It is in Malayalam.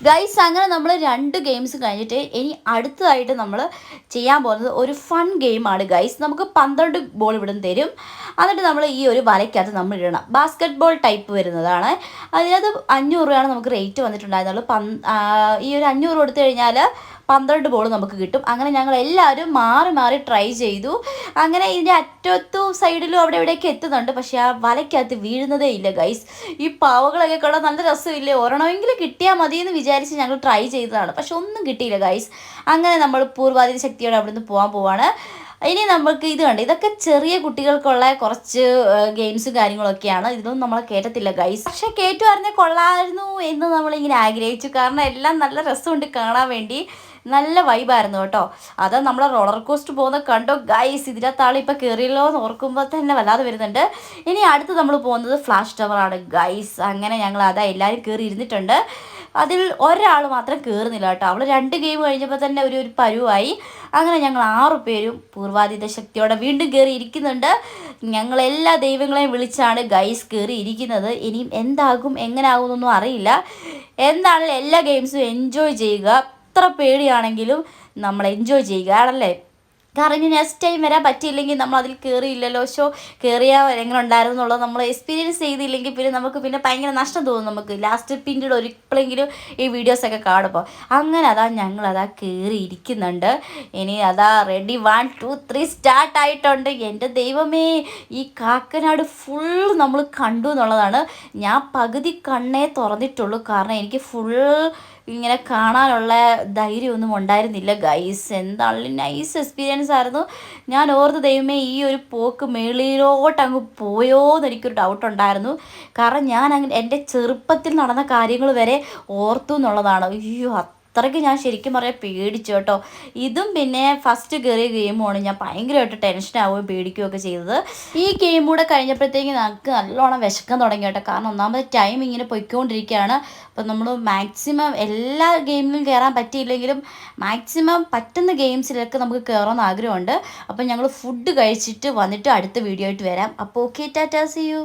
ഗൈസ് അങ്ങനെ നമ്മൾ 2 ഗെയിംസ് കഴിഞ്ഞിട്ട് ഇനി അടുത്തതായിട്ട് നമ്മൾ ചെയ്യാൻ പോകുന്നത് ഒരു ഫൺ ഗെയിമാണ് ഗൈസ്. നമുക്ക് 12 ബോൾ ഇവിടുന്ന് തരും. എന്നിട്ട് നമ്മൾ ഈ ഒരു വലയ്ക്കകത്ത് നമ്മൾ ഇടണം. ബാസ്ക്കറ്റ് ബോൾ ടൈപ്പ് വരുന്നതാണ്. അതിനകത്ത് 500 രൂപയാണ് നമുക്ക് റേറ്റ് വന്നിട്ടുണ്ടായിരുന്നുള്ളൂ. ഈ ഒരു 500 കൊടുത്തു കഴിഞ്ഞാൽ 12 ബോൾ നമുക്ക് കിട്ടും. അങ്ങനെ ഞങ്ങൾ എല്ലാവരും മാറി മാറി ട്രൈ ചെയ്തു. അങ്ങനെ ഇതിൻ്റെ അറ്റത്തും സൈഡിലും അവിടെ ഇവിടെയൊക്കെ എത്തുന്നുണ്ട്. പക്ഷേ ആ വലയ്ക്കകത്ത് വീഴുന്നതേ ഇല്ല ഗൈസ്. ഈ പാവകളൊക്കെ കാണാൻ നല്ല രസമില്ലേ? ഒരെണ്ണമെങ്കിലും കിട്ടിയാൽ മതി എന്ന് വിചാരിച്ച് ഞങ്ങൾ ട്രൈ ചെയ്തതാണ്. പക്ഷെ ഒന്നും കിട്ടിയില്ല ഗൈസ്. അങ്ങനെ നമ്മൾ പൂർവാധിക ശക്തിയോടെ അവിടെ നിന്ന് പോവാണ്. ഇനി നമുക്ക് ഇത് കണ്ട് ഇതൊക്കെ ചെറിയ കുട്ടികൾക്കുള്ള കുറച്ച് ഗെയിംസും കാര്യങ്ങളൊക്കെയാണ്. ഇതൊന്നും നമ്മളെ കേട്ടത്തില്ല ഗൈസ്. പക്ഷെ കേട്ടു പറഞ്ഞാൽ കൊള്ളായിരുന്നു എന്ന് നമ്മളിങ്ങനെ ആഗ്രഹിച്ചു. കാരണം എല്ലാം നല്ല രസമുണ്ട് കാണാൻ വേണ്ടി. നല്ല വൈബായിരുന്നു കേട്ടോ. അത് നമ്മൾ റോളർ കോസ്റ്റ് പോകുന്ന കണ്ടോ ഗൈസ്. ഇതിനകത്ത് ആൾ ഇപ്പോൾ കയറിയല്ലോ എന്ന് ഓർക്കുമ്പോൾ തന്നെ വല്ലാതെ വരുന്നുണ്ട്. ഇനി അടുത്ത് നമ്മൾ പോകുന്നത് ഫ്ലാഷ് ടവറാണ് ഗൈസ്. അങ്ങനെ ഞങ്ങൾ എല്ലാവരും കയറി ഇരുന്നിട്ടുണ്ട്. അതിൽ ഒരാൾ മാത്രം കയറുന്നില്ല കേട്ടോ. അവൾ 2 ഗെയിം കഴിഞ്ഞപ്പോൾ തന്നെ ഒരു പരുവായി. അങ്ങനെ ഞങ്ങൾ 6 പേരും പൂർവാധിത ശക്തിയോടെ വീണ്ടും കയറി ഇരിക്കുന്നുണ്ട്. ഞങ്ങളെല്ലാ ദൈവങ്ങളെയും വിളിച്ചാണ് ഗൈസ് കയറി ഇരിക്കുന്നത്. ഇനിയും എന്താകും എങ്ങനെ ആകുമെന്നൊന്നും അറിയില്ല. എന്താണെങ്കിലും എല്ലാ ഗെയിംസും എൻജോയ് ചെയ്യുക. എത്ര പേടിയാണെങ്കിലും നമ്മൾ എൻജോയ് ചെയ്യുക ആണല്ലേ. കാരണം ഇനി നെക്സ്റ്റ് ടൈം വരാൻ പറ്റിയില്ലെങ്കിൽ നമ്മൾ അതിൽ കയറിയില്ലല്ലോ. കയറിയാൽ എങ്ങനെ ഉണ്ടായിരുന്നു എന്നുള്ളത് നമ്മൾ എക്സ്പീരിയൻസ് ചെയ്തില്ലെങ്കിൽ പിന്നെ നമുക്ക് ഭയങ്കര നഷ്ടം തോന്നും. നമുക്ക് ലാസ്റ്റ് പിന്നീട് ഒരിക്കലെങ്കിലും ഈ വീഡിയോസൊക്കെ കാണുമ്പോൾ അങ്ങനെ ഞങ്ങളതാ കയറി ഇരിക്കുന്നുണ്ട്. ഇനി റെഡി 1 2 3 സ്റ്റാർട്ട് ആയിട്ടുണ്ട്. എൻ്റെ ദൈവമേ, ഈ കാക്കനാട് ഫുൾ നമ്മൾ കണ്ടു എന്നുള്ളതാണ്. ഞാൻ പകുതി കണ്ണേ തുറന്നിട്ടുള്ളൂ. കാരണം എനിക്ക് ഫുൾ ഇങ്ങനെ കാണാനുള്ള ധൈര്യമൊന്നും ഉണ്ടായിരുന്നില്ല ഗൈസ്. എന്താണെങ്കിലും നൈസ് എക്സ്പീരിയൻസ് ആയിരുന്നു. ഞാൻ ഓർത്ത് ദൈവമേ ഈ ഒരു പോക്ക് മേളിലോട്ട് അങ്ങ് പോയോ എന്ന് എനിക്കൊരു ഡൗട്ട് ഉണ്ടായിരുന്നു. കാരണം ഞാൻ എൻ്റെ ചെറുപ്പത്തിൽ നടന്ന കാര്യങ്ങൾ വരെ ഓർത്തു എന്നുള്ളതാണ്. അയ്യോ, അത്രയ്ക്ക് ഞാൻ ശരിക്കും പറയാൻ പേടിച്ചു കേട്ടോ. ഇതും പിന്നെ ഫസ്റ്റ് കയറിയ ഗെയിമുമാണ്. ഞാൻ ഭയങ്കരമായിട്ട് ടെൻഷനാവുകയും പേടിക്കുകയൊക്കെ ചെയ്തത്. ഈ ഗെയിം കൂടെ കഴിഞ്ഞപ്പോഴത്തേക്ക് നമുക്ക് നല്ലോണം വിശക്കാൻ തുടങ്ങി കേട്ടോ. കാരണം ഒന്നാമത് ടൈം ഇങ്ങനെ പൊയ്ക്കൊണ്ടിരിക്കുകയാണ്. അപ്പം നമ്മൾ മാക്സിമം എല്ലാ ഗെയിമിലും കയറാൻ പറ്റിയില്ലെങ്കിലും മാക്സിമം പറ്റുന്ന ഗെയിംസിലൊക്കെ നമുക്ക് കയറാൻ ആഗ്രഹമുണ്ട്. അപ്പം ഞങ്ങൾ ഫുഡ് കഴിച്ചിട്ട് വന്നിട്ട് അടുത്ത വീഡിയോ ആയിട്ട് വരാം. അപ്പോൾ ഓക്കെ, ടാറ്റാ, സീ യു.